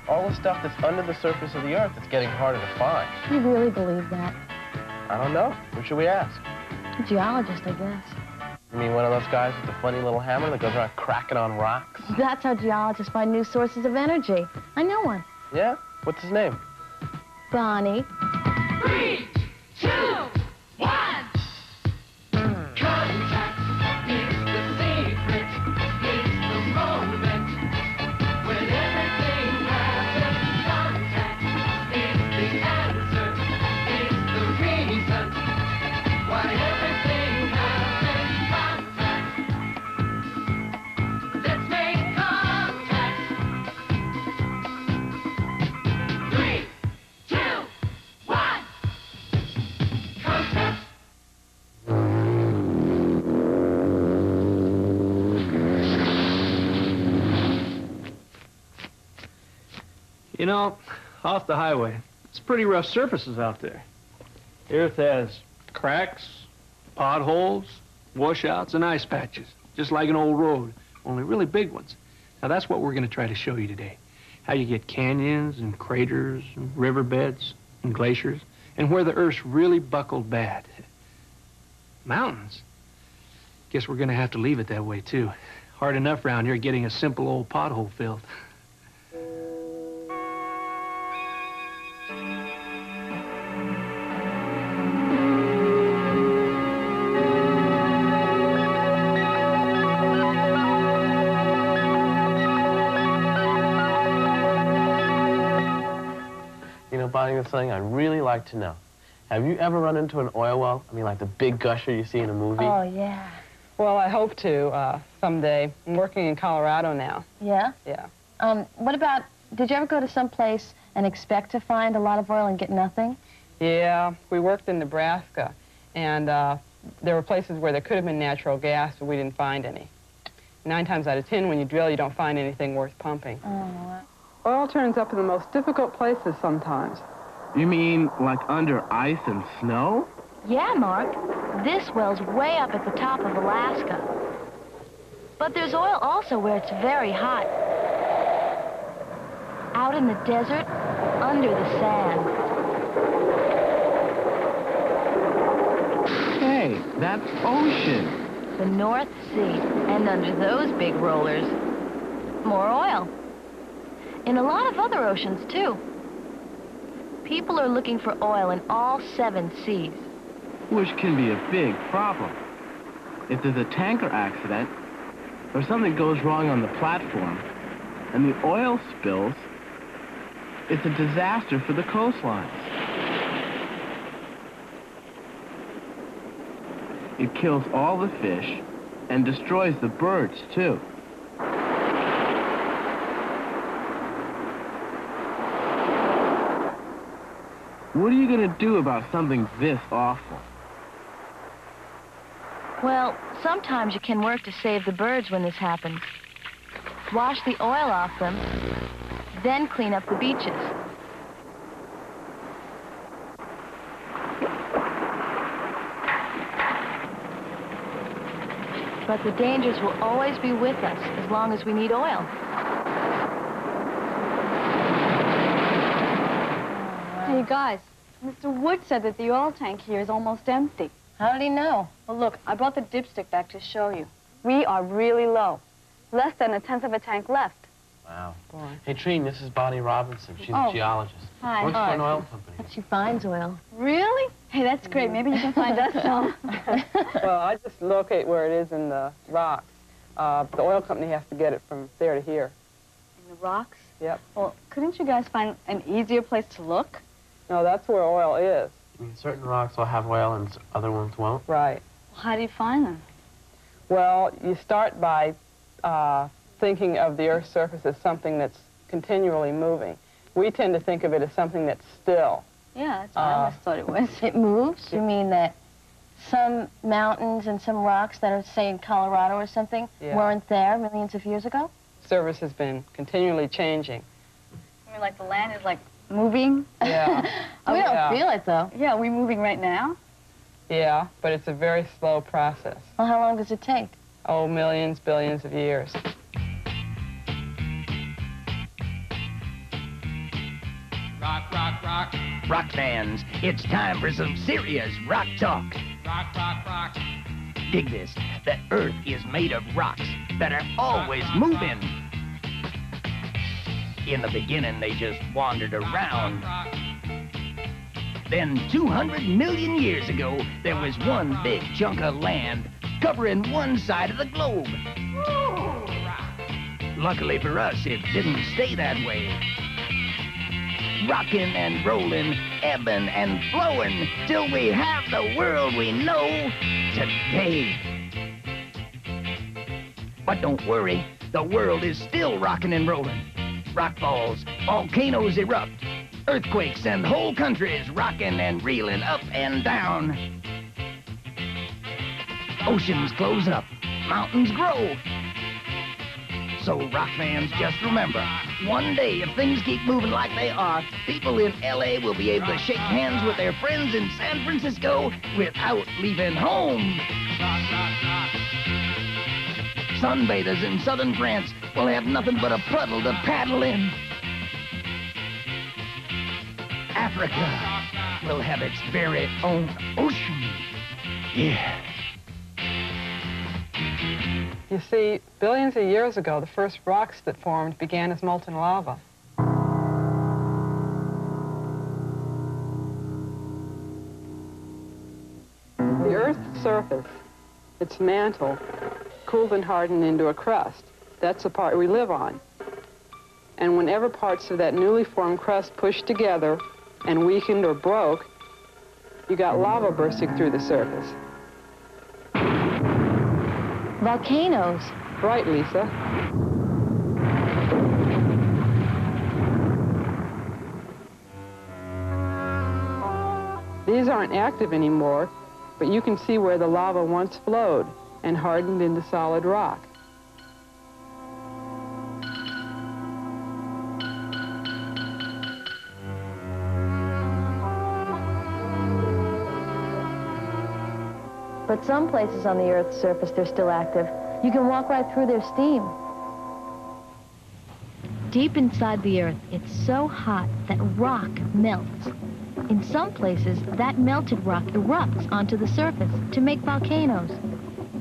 All the stuff that's under the surface of the Earth that's getting harder to find. You really believe that? I don't know. Who should we ask? A geologist, I guess. You mean one of those guys with the funny little hammer that goes around cracking on rocks? That's how geologists find new sources of energy. I know one. Yeah? What's his name? Bonnie. 3, 2, 1. Contact is the secret, is the moment when everything happens. Contact is the answer, is the reason why everything happens. Contact. Let's make contact. 3, 2, 1. Contact. You know, off the highway, it's pretty rough surfaces out there. The Earth has cracks, potholes, washouts, and ice patches, just like an old road, only really big ones. Now, that's what we're going to try to show you today. How you get canyons and craters and riverbeds and glaciers, and where the Earth's really buckled bad. Mountains? Guess we're going to have to leave it that way, too. Hard enough around here getting a simple old pothole filled. You know, Bonnie, there's something I'd really like to know. Have you ever run into an oil well? I mean, like the big gusher you see in a movie? Oh, yeah. Well, I hope to someday. I'm working in Colorado now. Yeah? Yeah. What about, did you ever go to some place and expect to find a lot of oil and get nothing? Yeah, we worked in Nebraska, and there were places where there could have been natural gas, but we didn't find any. 9 times out of 10, when you drill, you don't find anything worth pumping. Oh, wow. Oil turns up in the most difficult places sometimes. You mean like under ice and snow? Yeah, Mark. This well's way up at the top of Alaska. But there's oil also where it's very hot. Out in the desert, under the sand. Hey, that's ocean. The North Sea. And under those big rollers, more oil. In a lot of other oceans, too. People are looking for oil in all 7 seas. Which can be a big problem. If there's a tanker accident, or something goes wrong on the platform, and the oil spills, it's a disaster for the coastlines. It kills all the fish and destroys the birds, too. What are you going to do about something this awful? Well, sometimes you can work to save the birds when this happens. Wash the oil off them, then clean up the beaches. But the dangers will always be with us as long as we need oil. Hey, guys, Mr. Wood said that the oil tank here is almost empty. How did he know? Well, look, I brought the dipstick back to show you. We are really low. Less than 1/10 of a tank left. Wow. Boy. Hey, Trine, this is Bonnie Robinson. She's Oh. a geologist. Hi. Works Hi. for an oil company. She finds oil. Really? Hey, that's great. Maybe you can find us some. Well, I just locate where it is in the rocks. The oil company has to get it from there to here. In the rocks? Yep. Well, couldn't you guys find an easier place to look? No, that's where oil is. I mean, certain rocks will have oil and other ones won't. Right. Well, how do you find them? Well, you start by thinking of the Earth's surface as something that's continually moving. We tend to think of it as something that's still. Yeah, that's what I always thought it was. It moves? You mean that some mountains and some rocks that are, say, in Colorado or something, Yeah. weren't there millions of years ago? Surface has been continually changing. I mean, like the land is like moving? Yeah. We don't yeah. feel it, though. Yeah, are we moving right now? Yeah, but it's a very slow process. Well, how long does it take? Oh, millions, billions of years. Rock, rock, rock. Rock fans, it's time for some serious rock talk. Rock, rock, rock. Dig this, the Earth is made of rocks that are always moving. In the beginning, they just wandered around. Rock. Then 200 million years ago, there was one big chunk of land covering one side of the globe. Luckily for us, it didn't stay that way. Rocking and rolling, ebbing and flowing, till we have the world we know today. But don't worry, the world is still rocking and rolling. Rock falls, volcanoes erupt, earthquakes and whole countries rocking and reeling up and down. Oceans close up, mountains grow. So, rock fans, just remember, one day, if things keep moving like they are, people in L.A. will be able to shake hands with their friends in San Francisco without leaving home. Sunbathers in southern France will have nothing but a puddle to paddle in. Africa will have its very own ocean. Yeah. You see, billions of years ago, the first rocks that formed began as molten lava. The Earth's surface, its mantle, cooled and hardened into a crust. That's the part we live on. And whenever parts of that newly formed crust pushed together and weakened or broke, you got lava bursting through the surface. Volcanoes. Right, Lisa. These aren't active anymore, but you can see where the lava once flowed and hardened into solid rock. But some places on the Earth's surface, they're still active. You can walk right through their steam. Deep inside the Earth, it's so hot that rock melts. In some places, that melted rock erupts onto the surface to make volcanoes.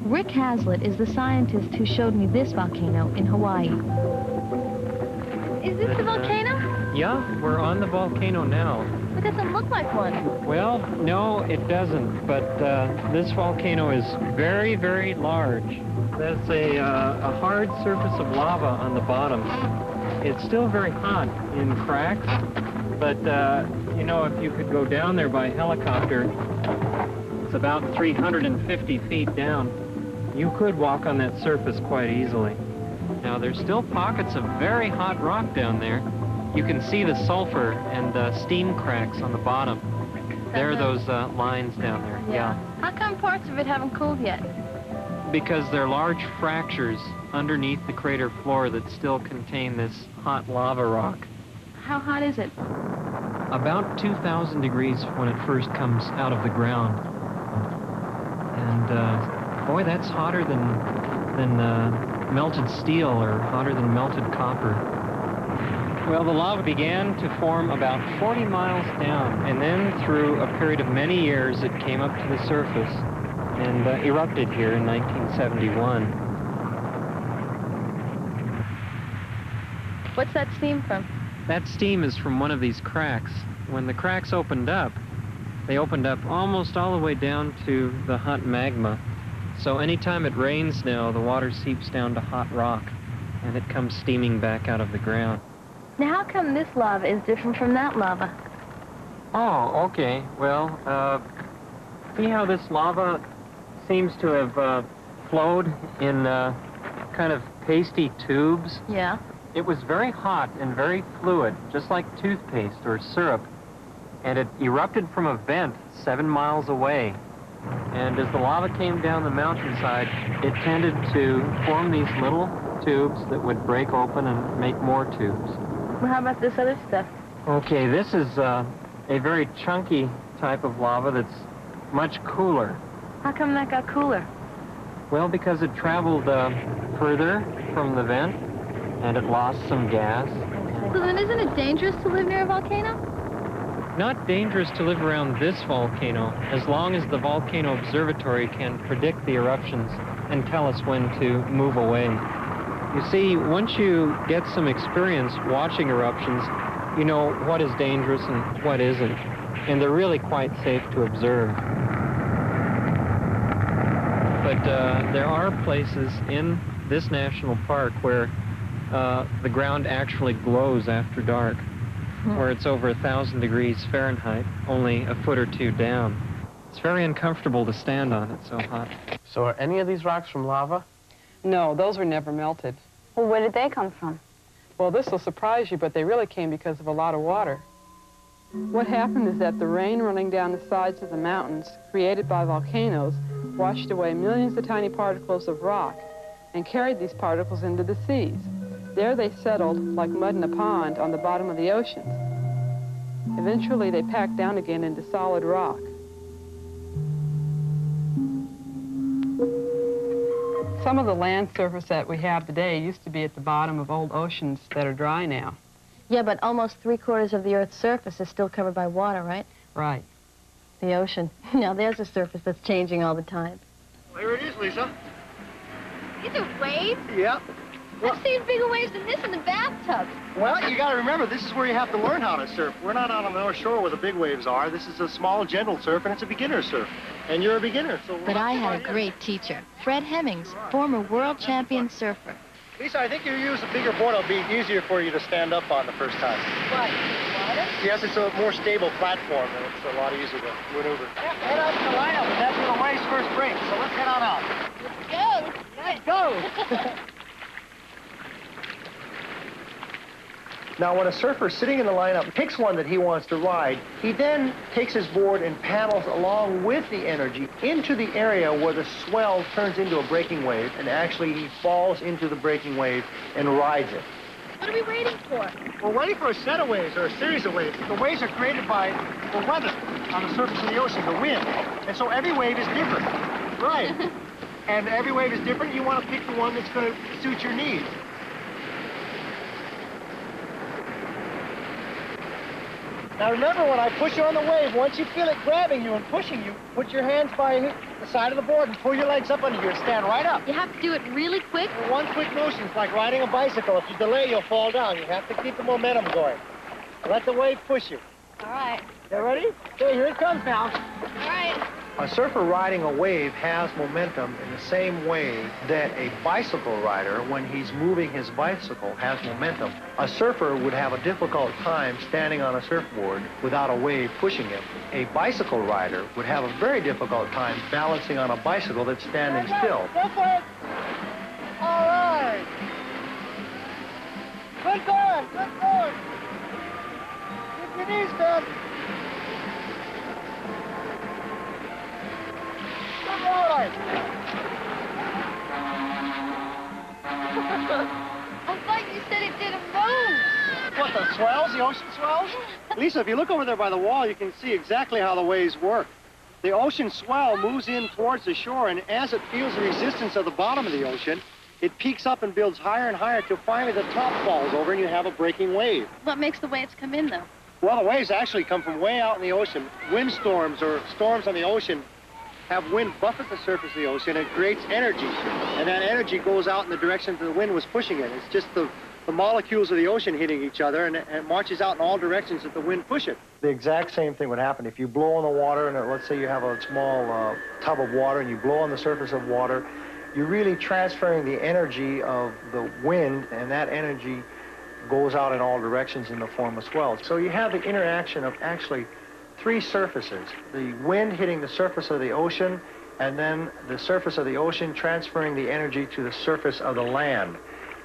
Rick Hazlitt is the scientist who showed me this volcano in Hawaii. Is this the volcano? Yeah, we're on the volcano now. It doesn't look like one. Well, no, it doesn't, but this volcano is very, very large. That's a hard surface of lava on the bottom. It's still very hot in cracks, but, you know, if you could go down there by helicopter, it's about 350 feet down. You could walk on that surface quite easily. Now, there's still pockets of very hot rock down there. You can see the sulfur and steam cracks on the bottom. There are those lines down there, yeah. How come parts of it haven't cooled yet? Because there are large fractures underneath the crater floor that still contain this hot lava rock. How hot is it? About 2,000 degrees when it first comes out of the ground. And, boy, that's hotter than melted steel or hotter than melted copper. Well, the lava began to form about 40 miles down, and then through a period of many years, it came up to the surface and erupted here in 1971. What's that steam from? That steam is from one of these cracks. When the cracks opened up, they opened up almost all the way down to the hot magma. So anytime it rains now, the water seeps down to hot rock, and it comes steaming back out of the ground. Now, how come this lava is different from that lava? Oh, okay. Well, see how this lava seems to have flowed in kind of pasty tubes? Yeah. It was very hot and very fluid, just like toothpaste or syrup. And it erupted from a vent 7 miles away. And as the lava came down the mountainside, it tended to form these little tubes that would break open and make more tubes. Well, how about this other stuff? Okay, this is a very chunky type of lava that's much cooler. How come that got cooler? Well, because it traveled further from the vent, and it lost some gas. So then isn't it dangerous to live near a volcano? Not dangerous to live around this volcano, as long as the volcano observatory can predict the eruptions and tell us when to move away. You see, once you get some experience watching eruptions, you know what is dangerous and what isn't, and they're really quite safe to observe. But there are places in this national park where the ground actually glows after dark, where it's over 1,000 degrees Fahrenheit, only a foot or two down. It's very uncomfortable to stand on, it's so hot. So are any of these rocks from lava? No, those were never melted. Well, where did they come from? Well, this will surprise you, but they really came because of a lot of water. What happened is that the rain running down the sides of the mountains, created by volcanoes, washed away millions of tiny particles of rock and carried these particles into the seas. There they settled like mud in a pond on the bottom of the oceans. Eventually, they packed down again into solid rock. Some of the land surface that we have today used to be at the bottom of old oceans that are dry now. Yeah, but almost 3/4 of the Earth's surface is still covered by water, right? Right. The ocean. Now there's a surface that's changing all the time. Well, here it is, Lisa. These are waves? Yep. I've seen bigger waves than this in the bathtub. Well, you got to remember, this is where you have to learn how to surf. We're not out on the North Shore where the big waves are. This is a small, gentle surf, and it's a beginner surf. And you're a beginner, so... But I had a great teacher, Fred Hemmings, former world champion surfer. Lisa, I think you use a bigger board. It'll be easier for you to stand up on the first time. What? Yes, it's a more stable platform, and it's a lot easier to maneuver. Head out to the lineup, and that's the waves first break, so let's head on out. Let's go. Let's go! Now, when a surfer sitting in the lineup picks one that he wants to ride, he then takes his board and paddles along with the energy into the area where the swell turns into a breaking wave, and actually he falls into the breaking wave and rides it. What are we waiting for? We're waiting for a set of waves, or a series of waves. The waves are created by the weather on the surface of the ocean, the wind. And so every wave is different. Right. And every wave is different. You want to pick the one that's going to suit your needs. Now remember, when I push you on the wave, once you feel it grabbing you and pushing you, put your hands by the side of the board and pull your legs up under you and stand right up. You have to do it really quick? One quick motion is like riding a bicycle. If you delay, you'll fall down. You have to keep the momentum going. Let the wave push you. All right. You ready? Okay, here it comes now. All right. A surfer riding a wave has momentum in the same way that a bicycle rider, when he's moving his bicycle, has momentum. A surfer would have a difficult time standing on a surfboard without a wave pushing him. A bicycle rider would have a very difficult time balancing on a bicycle that's standing still. Go for it! All right! Good going! Good going! Keep your knees bent! I thought you said it didn't move. What, the swells? The ocean swells? Lisa, if you look over there by the wall, you can see exactly how the waves work. The ocean swell moves in towards the shore, and as it feels the resistance of the bottom of the ocean, it peaks up and builds higher and higher till finally the top falls over and you have a breaking wave. What makes the waves come in, though? Well, the waves actually come from way out in the ocean. Windstorms or storms on the ocean have wind buffet the surface of the ocean and creates energy. And that energy goes out in the direction that the wind was pushing it. It's just the molecules of the ocean hitting each other, and it marches out in all directions that the wind push it. The exact same thing would happen if you blow on the water, and let's say you have a small tub of water, and you blow on the surface of water. You're really transferring the energy of the wind, and that energy goes out in all directions in the form of swells. So you have the interaction of actually three surfaces: the wind hitting the surface of the ocean, and then the surface of the ocean transferring the energy to the surface of the land.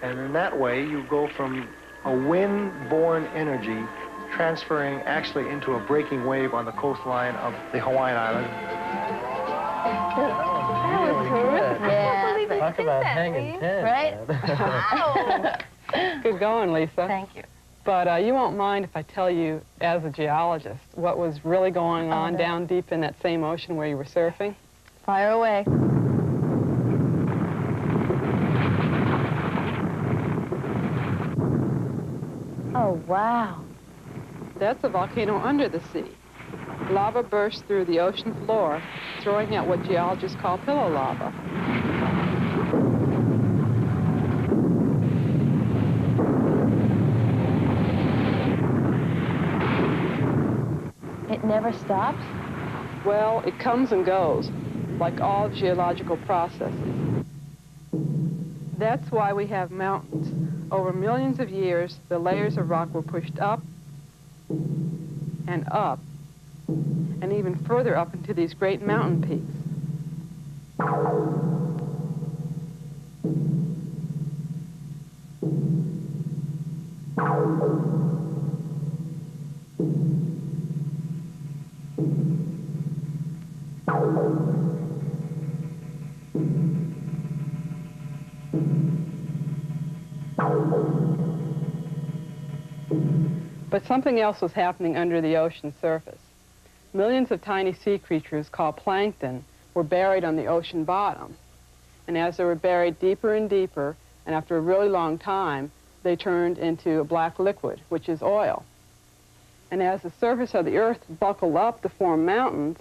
And in that way, you go from a wind-borne energy transferring actually into a breaking wave on the coastline of the Hawaiian Island. That was terrific. Yeah. Talk about hanging ten. Right? Wow. Good going, Lisa. Thank you. But you won't mind if I tell you, as a geologist, what was really going on down deep in that same ocean where you were surfing? Fire away. Oh, Wow. That's a volcano under the sea. Lava bursts through the ocean floor, throwing out what geologists call pillow lava. It never stops? Well, it comes and goes, like all geological processes. That's why we have mountains. Over millions of years, the layers of rock were pushed up and up, and even further up into these great mountain peaks. But something else was happening under the ocean surface. Millions of tiny sea creatures called plankton were buried on the ocean bottom. And as they were buried deeper and deeper, and after a really long time, they turned into a black liquid, which is oil. And as the surface of the earth buckled up to form mountains,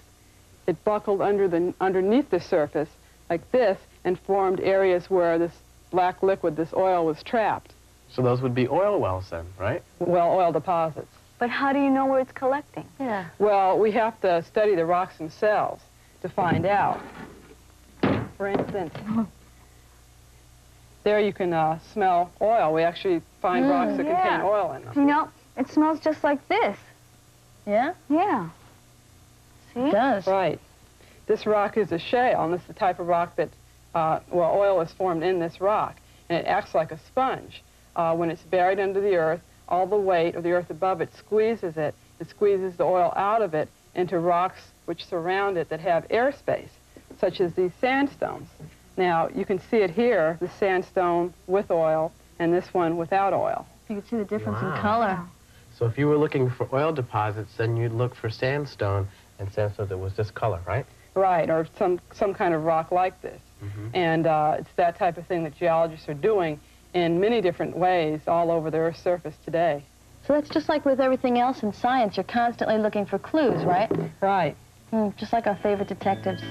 it buckled underneath the surface like this and formed areas where this black liquid, this oil, was trapped. So those would be oil wells then, right? Well, oil deposits. But how do you know where it's collecting? Yeah. Well, we have to study the rocks themselves to find out. For instance, there you can smell oil. We actually find rocks that contain oil in them. You know, it smells just like this. Yeah? Yeah. See? It does. Right. This rock is a shale, and this is the type of rock that, well, oil is formed in this rock, and it acts like a sponge. When it's buried under the earth, all the weight of the earth above it squeezes it. It squeezes the oil out of it into rocks which surround it that have airspace, such as these sandstones. Now, you can see it here, the sandstone with oil, and this one without oil. You can see the difference in Wow. color. So if you were looking for oil deposits, then you'd look for sandstone, and sandstone that was this color, right? Right, or some kind of rock like this. And it's that type of thing that geologists are doing in many different ways all over the Earth's surface today. So that's just like with everything else in science. You're constantly looking for clues, right? Right. Just like our favorite detectives.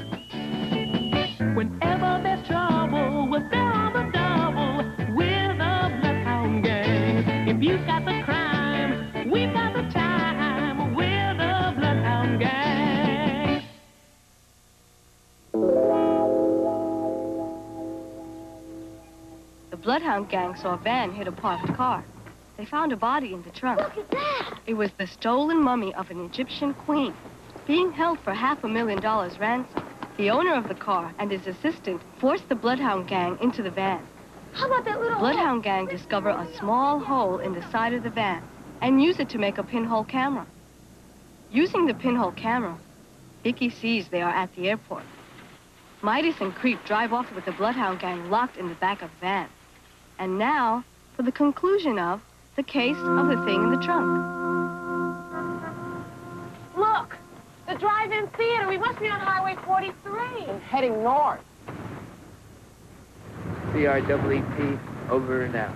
Whenever there's trouble, we're there on the double. We're the Bloodhound Gang. If you've got the crime, we've got the time. We're the Bloodhound Gang. The Bloodhound Gang saw a van hit a parked car. They found a body in the trunk. Look at that! It was the stolen mummy of an Egyptian queen, being held for $500,000 ransom. The owner of the car and his assistant forced the Bloodhound Gang into the van. How about that little Bloodhound Gang discover a small hole in the side of the van and use it to make a pinhole camera. Using the pinhole camera, Vicky sees they are at the airport. Midas and Creep drive off with the Bloodhound Gang locked in the back of the van. And now, for the conclusion of the case of the thing in the trunk. Look! The drive-in theater. We must be on Highway 43. And heading north. CREEP, over and out.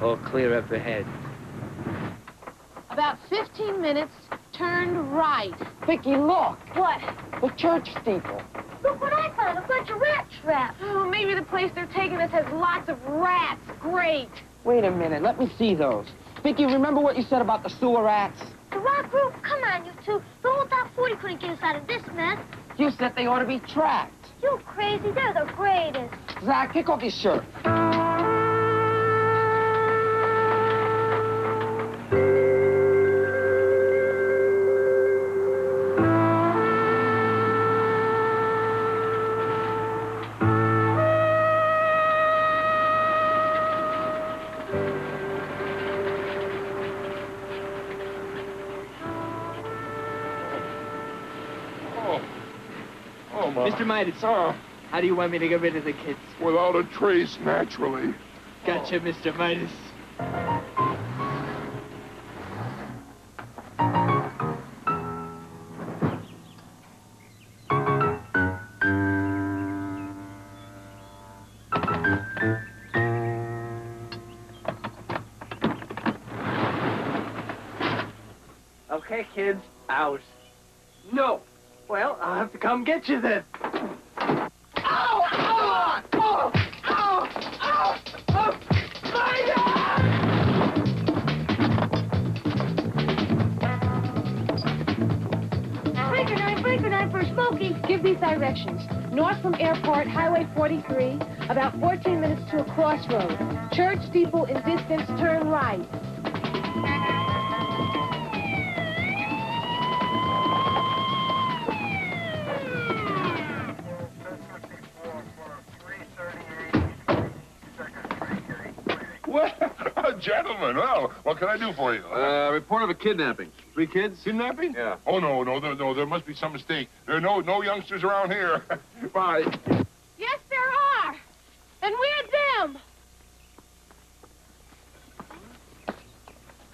All clear up ahead. About 15 minutes, turn right. Vicky, look! What? The church steeple. Look what I found, a bunch of rat traps. Oh, maybe the place they're taking us has lots of rats. Great. Wait a minute, let me see those. Vicky, remember what you said about the sewer rats? The rock group? Come on, you two. The whole top 40 couldn't get us out of this mess. You said they ought to be tracked. You crazy. They're the greatest. Zach, kick off your shirt. Mr. Midas, how do you want me to get rid of the kids? Without a trace, naturally. Gotcha, Mr. Midas. Okay, kids, out. No. Well, I'll have to come get you then. Ow! Ow! Oh! Ow! Ow! Oh! Breaker 9 for Smokey. Give these directions. North from airport, Highway 43, about 14 minutes to a crossroad. Church steeple in distance, turn right. Well, gentlemen, well, what can I do for you? Report of a kidnapping. 3 kids? Kidnapping? Yeah. Oh, no, there must be some mistake. There are no youngsters around here. Bye. Yes, there are. And we're them.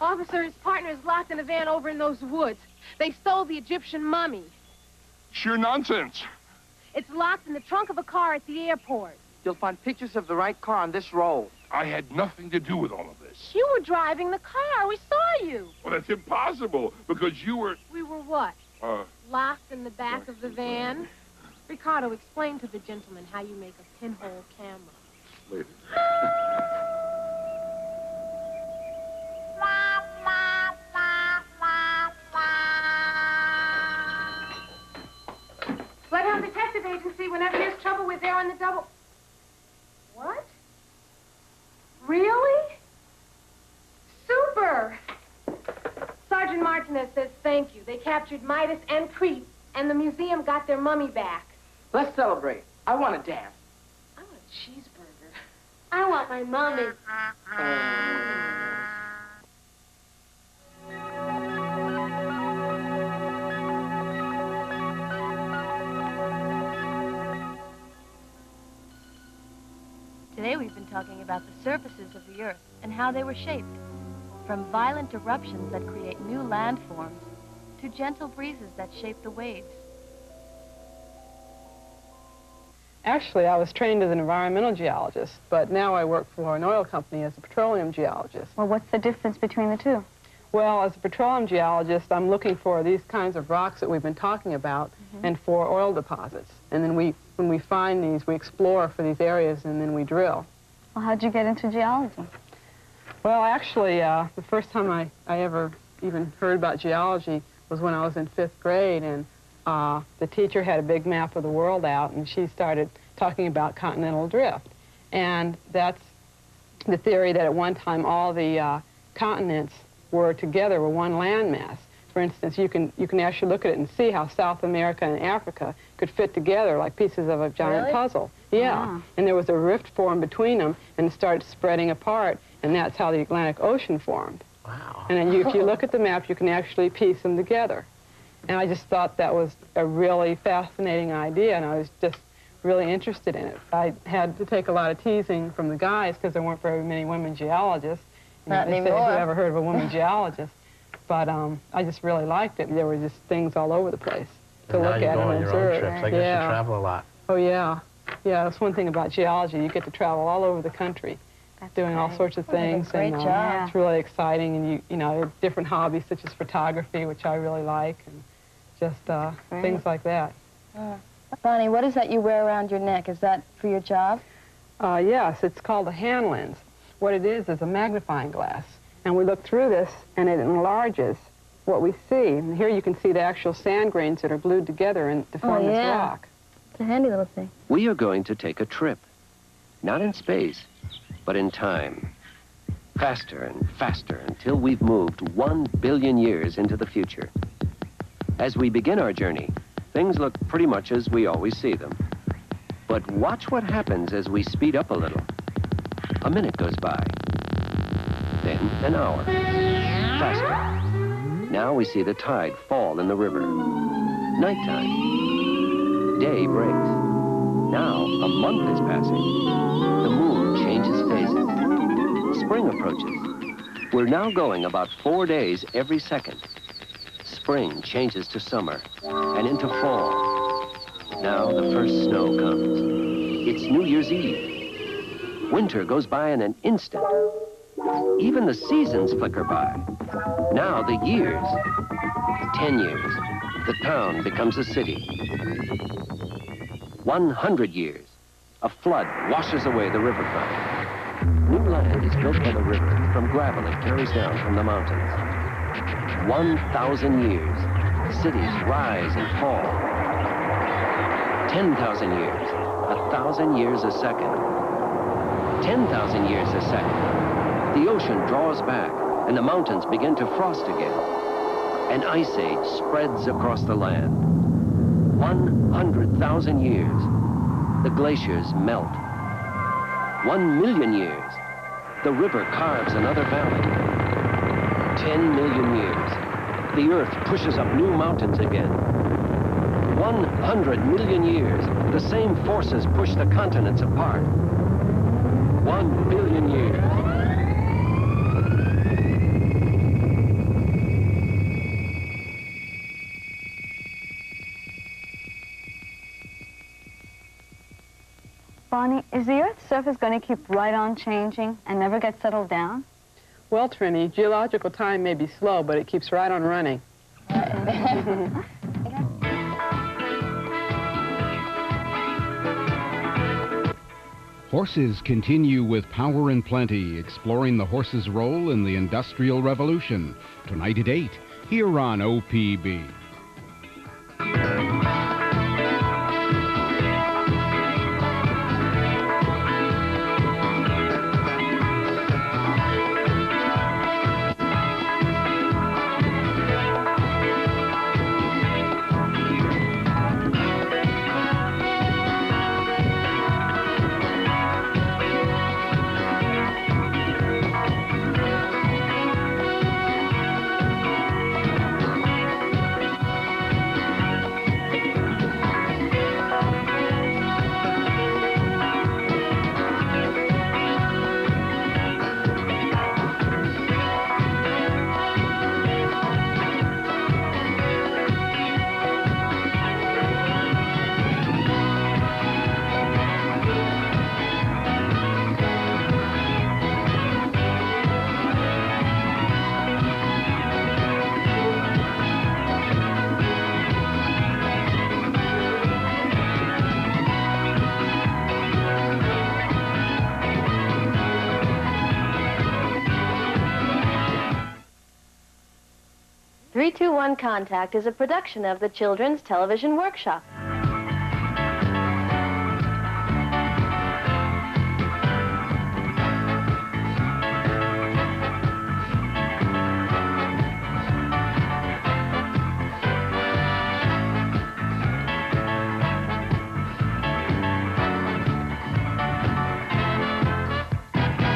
Officer, his partner is locked in a van over in those woods. They stole the Egyptian mummy. Sheer nonsense. It's locked in the trunk of a car at the airport. You'll find pictures of the right car on this roll. I had nothing to do with all of this. You were driving the car. We saw you. Well, that's impossible, because you were... We were what? Locked in the back of the van? Ricardo, explain to the gentleman how you make a pinhole camera. Wait. Bloodhound Detective Agency, whenever there's trouble, we're there on the double... What? Really? Super! Sergeant Martinez says thank you. They captured Midas and Crete, and the museum got their mummy back. Let's celebrate. I want to dance. I want a cheeseburger. I want my mummy. Today we've been talking about the surfaces of the Earth and how they were shaped, from violent eruptions that create new landforms to gentle breezes that shape the waves. Actually, I was trained as an environmental geologist, but now I work for an oil company as a petroleum geologist. Well, what's the difference between the two? Well, as a petroleum geologist, I'm looking for these kinds of rocks that we've been talking about and for oil deposits. And then when we find these, we explore for these areas and then we drill. Well, how'd you get into geology? Well, actually, the first time I ever even heard about geology was when I was in 5th grade, and the teacher had a big map of the world out, and she started talking about continental drift. And that's the theory that at one time all the continents were together, were one landmass. For instance, you can actually look at it and see how South America and Africa could fit together like pieces of a giant puzzle. Yeah. Wow. And there was a rift formed between them, and it started spreading apart, and that's how the Atlantic Ocean formed. Wow. And then if you look at the map, you can actually piece them together. And I just thought that was a really fascinating idea, and I was just really interested in it. I had to take a lot of teasing from the guys because there weren't very many women geologists. Not they anymore. say, who ever heard of a woman geologist? But I just really liked it. There were just things all over the place to look at and observe. I guess you travel a lot. Oh, yeah. Yeah, that's one thing about geology. You get to travel all over the country doing all sorts of things. Great and, job. It's really exciting, and you know, different hobbies such as photography, which I really like, and just things like that. Bonnie, what is that you wear around your neck? Is that for your job? Yes, it's called a hand lens. What it is a magnifying glass. And we look through this, and it enlarges what we see. And here you can see the actual sand grains that are glued together and to form this rock. It's a handy little thing. We are going to take a trip, not in space, but in time. Faster and faster until we've moved 1 billion years into the future. As we begin our journey, things look pretty much as we always see them. But watch what happens as we speed up a little. A minute goes by. Then an hour. Faster. Now we see the tide fall in the river. Nighttime. Day breaks. Now a month is passing. The moon changes phases. Spring approaches. We're now going about 4 days every second. Spring changes to summer and into fall. Now the first snow comes. It's New Year's Eve. Winter goes by in an instant. Even the seasons flicker by. Now the years. 10 years. The town becomes a city. 100 years. A flood washes away the riverfront. New land is built by the river from gravel it carries down from the mountains. 1,000 years. Cities rise and fall. 10,000 years. 1,000 years a second. 10,000 years a second. The ocean draws back, and the mountains begin to frost again. An ice age spreads across the land. 100,000 years. The glaciers melt. 1,000,000 years. The river carves another valley. 10 million years. The earth pushes up new mountains again. 100 million years. The same forces push the continents apart. 1 billion years. Bonnie, is the Earth's surface going to keep right on changing and never get settled down? Well, Trini, geological time may be slow, but it keeps right on running. Horses continue with Power and Plenty, exploring the horse's role in the Industrial Revolution. Tonight at 8, here on OPB. One Contact is a production of the Children's Television Workshop.